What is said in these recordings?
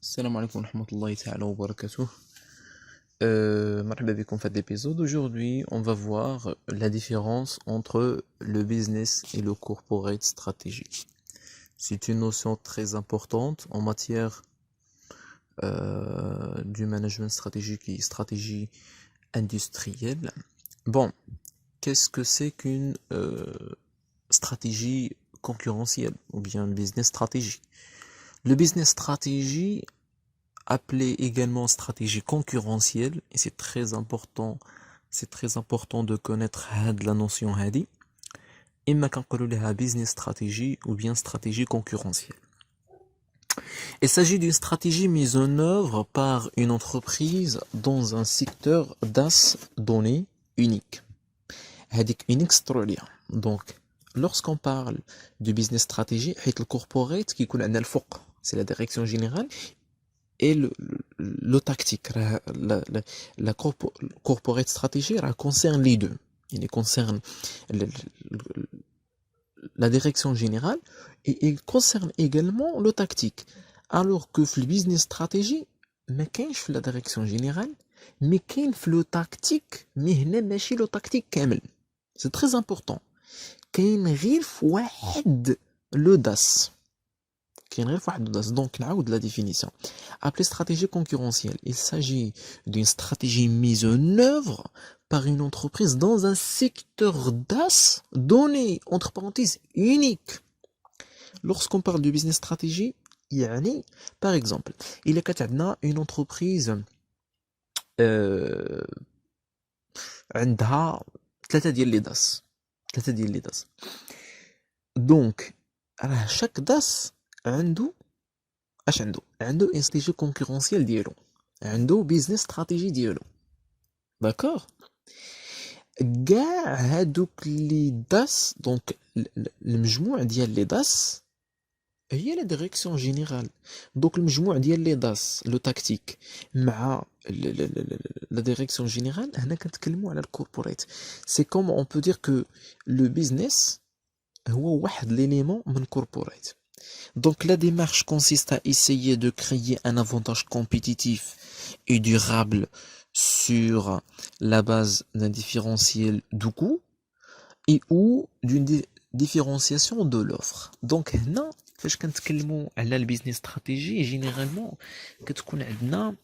Salam alaikum wa rahmatullahi ta'ala wa barakatuh. Marhaba bikum fait l'épisode. Aujourd'hui, on va voir la différence entre le business et le corporate strategy. C'est une notion très importante en matière du management stratégique et stratégie industrielle. Bon, qu'est-ce que c'est qu'une stratégie concurrentielle ou bien business stratégie? Le business stratégie appelé également stratégie concurrentielle, et c'est très important de connaître la notion هذه. إما كنقولوا لها business strategy ou bien stratégie concurrentielle. Il s'agit d'une stratégie mise en œuvre par une entreprise dans un secteur DAS donné unique. هذيك unique ستروليا. Donc, lorsqu'on parle de business strategy, حيت الcorporate كيكون عندنا الفوق, c'est la direction générale, et le tactique. La corporate stratégie concerne les deux. Il concerne la direction générale et il concerne également le tactique. Alors que le business stratégie, ما كاينش la direction générale, mais كاين le tactique, mais هنا ماشي le tactique كامل. C'est très important. كاين غير في واحد le DAS. Donc, la définition. Appelée stratégie concurrentielle, il s'agit d'une stratégie mise en œuvre par une entreprise dans un secteur DAS donné, entre parenthèses, unique. Lorsqu'on parle de business stratégie, par exemple, il y a une entreprise عندها ثلاثة ديال لي داس. Donc, chaque DAS عنده une stratégie concurrentielle ديالو, عنده business stratégie ديالو. D'accord. كاع هادوك لي داس, donc المجموع ديال لي داس هي la direction générale. Donc المجموع ديال لي داس لو تاكتيك مع la direction générale, هنا كنتكلموا على الكوربوريت. C'est comme on peut dire que le business هو واحد l'élément من corporate. Donc la démarche consiste à essayer de créer un avantage compétitif et durable sur la base d'un différentiel du coût et ou d'une différenciation de l'offre. Donc هنا فاش كنتكلموا على البيزنس استراتيجي جينيرالمون كتكون عندنا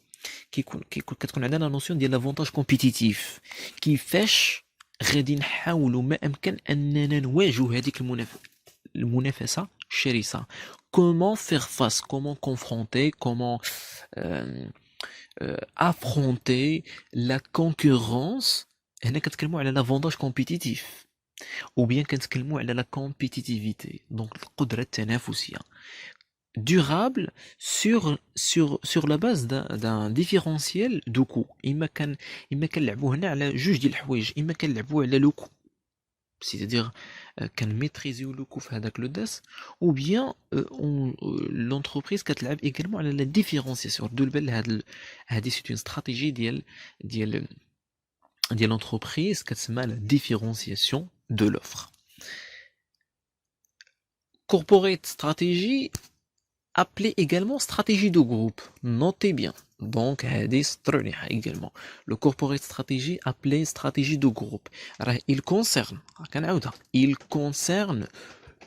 لا نوسيون ديال لافونتاج كومبيتيتيف, كيفاش غادي نحاولوا ما امكن اننا نواجهوا هذيك المنافسه الشرسه. Comment faire face, comment confronter, comment affronter la concurrence. هنا كنتكلموا على l'avantage compétitif ou bien كنتكلموا على la compétitivité, donc القدرة التنافسية durable sur la base d'un différentiel de coût. إما كنلعبوا هنا على جوج ديال الحوايج, إما كنلعبوا على لو coût, c'est-à-dire كنميتريزيو لو كو في هذاك لو داس, ou bien l'entreprise كتلعب également على la différenciation. دو البال هذه c'est une stratégie ديال l'entreprise كتسمى la différenciation de l'offre. Corporate stratégie appelée également stratégie de groupe, notez bien. Donc هذه سترونيها également. Le corporate stratégie appelée stratégie de groupe, il concerne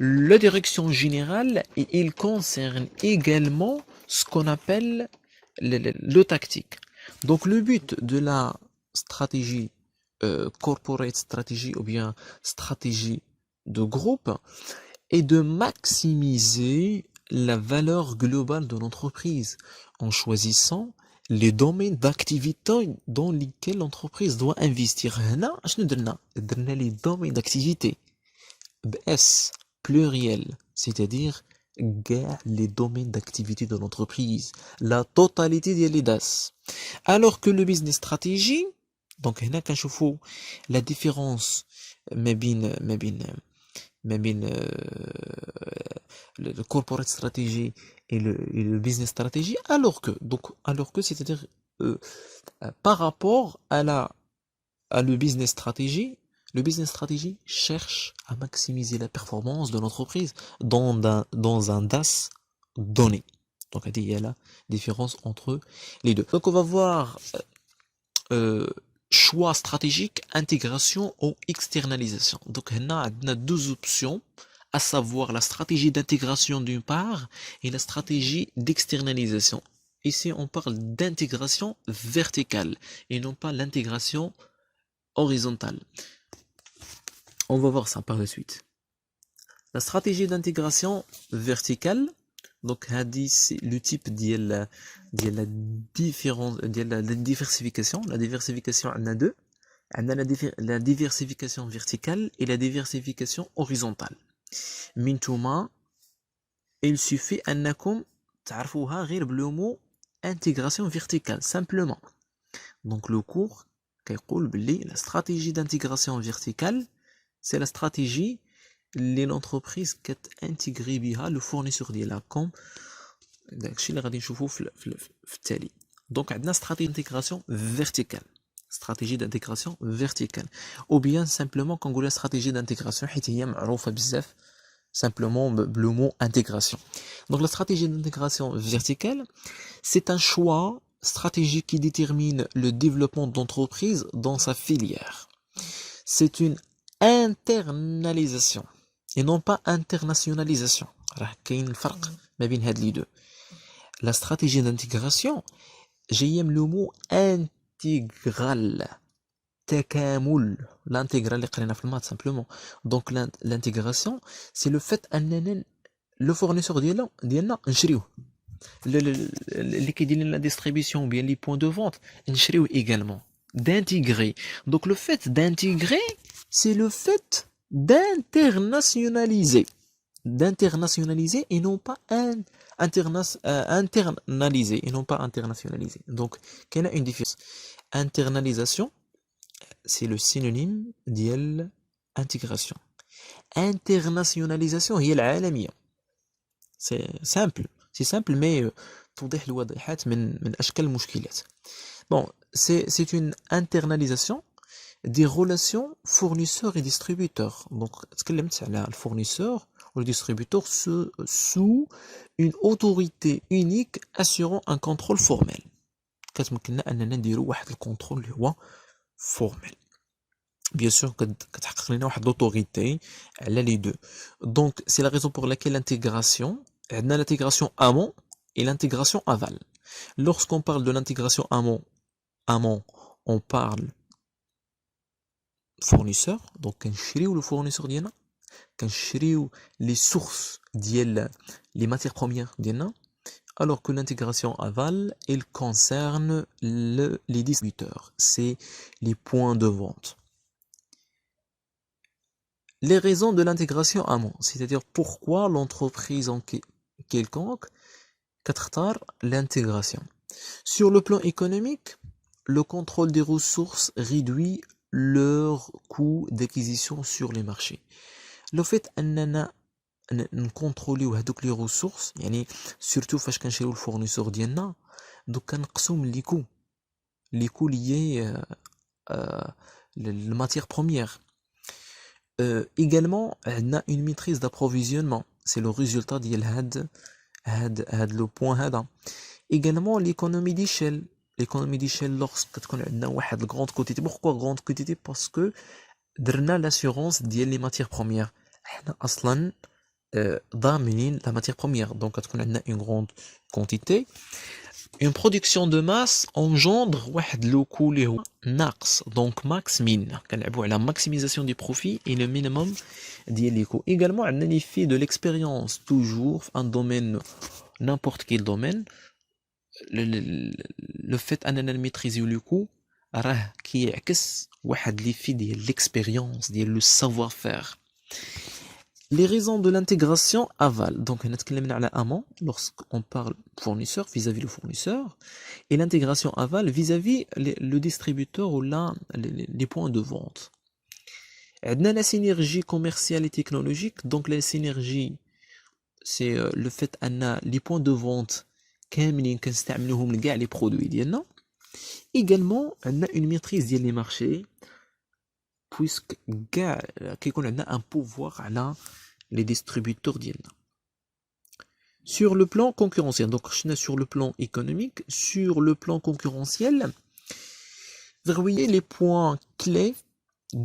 la direction générale et il concerne également ce qu'on appelle le tactique. Donc le but de la stratégie corporate stratégie ou bien stratégie de groupe est de maximiser la valeur globale de l'entreprise en choisissant les domaines d'activité dans lesquels l'entreprise doit investir. هنا شنو درنا les domaines d'activité BS pluriel, c'est-à-dire les domaines d'activité de l'entreprise, la totalité des DAS. Alors que le business stratégie, donc هنا كنشوفوا la différence ما بين le corporate stratégie et le business stratégie, alors que c'est-à-dire par rapport à le business stratégie, le business stratégie cherche à maximiser la performance de l'entreprise dans un DAS donné. Donc il y a la différence entre les deux. Donc on va voir choix stratégique, intégration ou externalisation. Donc on a deux options, à savoir la stratégie d'intégration d'une part et la stratégie d'externalisation. Ici on parle d'intégration verticale et non pas l'intégration horizontale. On va voir ça par la suite. La stratégie d'intégration verticale, donc c'est le type de la diversification. La diversification on a deux. On a la diversification verticale et la diversification horizontale. Mintouma, il suffit أنكم تعرفوها غير بلو mot intégration verticale simplement. Donc le cours كيقول بلي la stratégie d'intégration verticale c'est la stratégie اللي l'entreprise كتانتيغري بها le fournisseur ديالها comme داكشي اللي غادي نشوفوه في التالي. Donc عندنا stratégie d'intégration verticale. Stratégie d'intégration verticale. Ou bien simplement كنقولها stratégie d'intégration حيت هي معروفة بزاف simplement le mot intégration. Donc la stratégie d'intégration verticale, c'est un choix stratégique qui détermine le développement d'entreprise dans sa filière. C'est une internalisation et non pas internationalisation. كاين الفرق ما بين هاد لي deux. La stratégie d'intégration, j'aime le mot intégral. تكامل. L'intégral اللي قرينا في المات simplement. Donc l'intégration, c'est le fait أننا le fournisseur ديالنا نشريوه. اللي كيدير لنا la distribution ou bien les points de vente نشريوه également. D'intégrer. Donc le fait d'intégrer, c'est le fait d'internationaliser. D'internationaliser et non pas internaliser et non pas internationaliser. Donc, quelle est une différence? Internalisation, c'est le synonyme ديال intégration. Internationalisation هي العالمية. C'est simple mais توضيح الواضحات من أشكال المشكلات. Bon, c'est une internalisation des relations fournisseurs et distributeurs. Donc, تكلمت على الfournisseur ou le distributeur sous une autorité unique assurant un contrôle formel. كتمكننا أننا نديرو واحد الكونترول اللي هو formel. Bien sûr كتحقق لنا واحد l'autorité على les deux. Donc, c'est la raison pour laquelle l'intégration, عندنا l'intégration amont et l'intégration aval. Lorsqu'on parle de l'intégration amont, on parle fournisseur, donc كنشريو le fournisseur ديالنا, كنشريو les sources ديال les matières premières ديالنا, alors que l'intégration aval, elle concerne les distributeurs, c'est les points de vente. Les raisons de l'intégration amont, c'est-à-dire pourquoi l'entreprise en quelconque كتختار l'intégration. Sur le plan économique, le contrôle des ressources réduit leur coût d'acquisition sur les marchés. Le fait أننا نكونتروليو هذوك لي ressources, يعني surtout فاش كنشريو الفورنيسور ديالنا, دوك كنقصو من لي كو ليي الماتير بروميير. Également, عندنا une maîtrise d'approvisionnement, c'est le résultat ديال هاد le point هذا. Également l'économie d'échelle. L'économie d'échelle lorsque تكون عندنا واحد grande quantité. Pourquoi grande quantité? Parce que درنا l'assurance ديال les matières premières. احنا اصلا ضامنين la matière première. Donc كتكون عندنا une grande quantité. Une production de masse engendre واحد لو كو اللي هو ناقص. Donc max min. كنلعبوا على maximisation du profit et le minimum ديال les coûts. Également عندنا l'effet de l'expérience toujours un domaine, n'importe quel domaine. Le fait أننا نميتريزيو لو كو راه كيعكس واحد l'effet ديال l'expérience ديال le savoir faire. Les raisons de l'intégration aval. Donc, on a تكلمنا على amont lorsqu'on parle fournisseur vis-à-vis le fournisseur, et l'intégration aval vis-à-vis le distributeur ou les points de vente. عندنا la synergie commerciale et technologique. Donc, la synergie, c'est le fait أن les points de vente كاملين كنستعملوهم لكاع les produits ديالنا. Également, on a une maîtrise ديال les marchés, puisque كاع كيكون عندنا un pouvoir على les distributeurs ديالنا. sur le plan concurrentiel. Donc sur le plan économique, sur le plan concurrentiel, verrouiller les points clés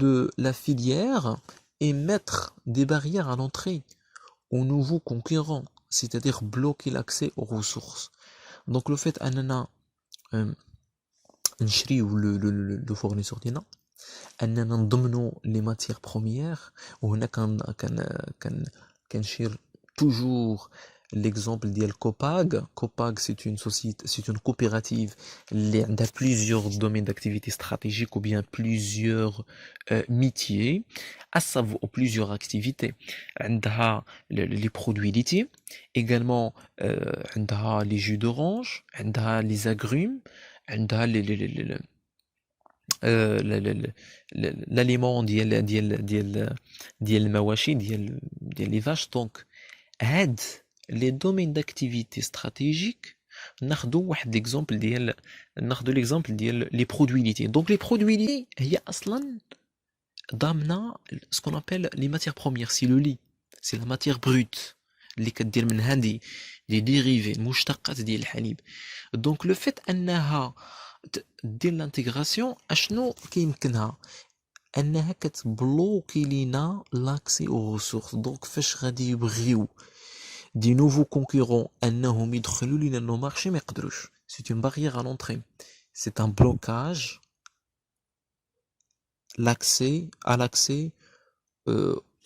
de la filière et mettre des barrières à l'entrée aux nouveaux concurrents, c'est-à-dire bloquer l'accès aux ressources. Donc le fait أننا نشريو le fournisseur ديالنا، أننا نضمنوا les matières premières، وهنا كنشير toujours l'exemple ديال Copag. Copag c'est une société, c'est une coopérative اللي عندها plusieurs domaines d'activité stratégiques ou bien plusieurs métiers, à savoir plusieurs activités. عندها les produits laitiers, également عندها les jus d'orange، عندها les agrumes، عندها l'aliment ديال المواشي ديال les vaches. Donc هاد les domaines d'activité stratégiques، ناخدو l'exemple ديال les produits laitiers. Donc les produits laitiers هي اصلا ضامنه ce qu'on appelle les matières premières. C'est le lait, c'est la matière brute اللي كدير منها دي dérivés مشتقات ديال الحليب. Donc le fait انها دير l'intégration اشنو كيمكنها، انها كتبلوكي لينا لاكسي aux ressources. Donc فاش غادي يبغيو دي nouveaux concurrents انهم يدخلوا لينا nos marchés ما يقدروش. C'est une barrière à l'entrée, c'est un blocage à l'accès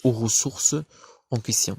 aux ressources en question.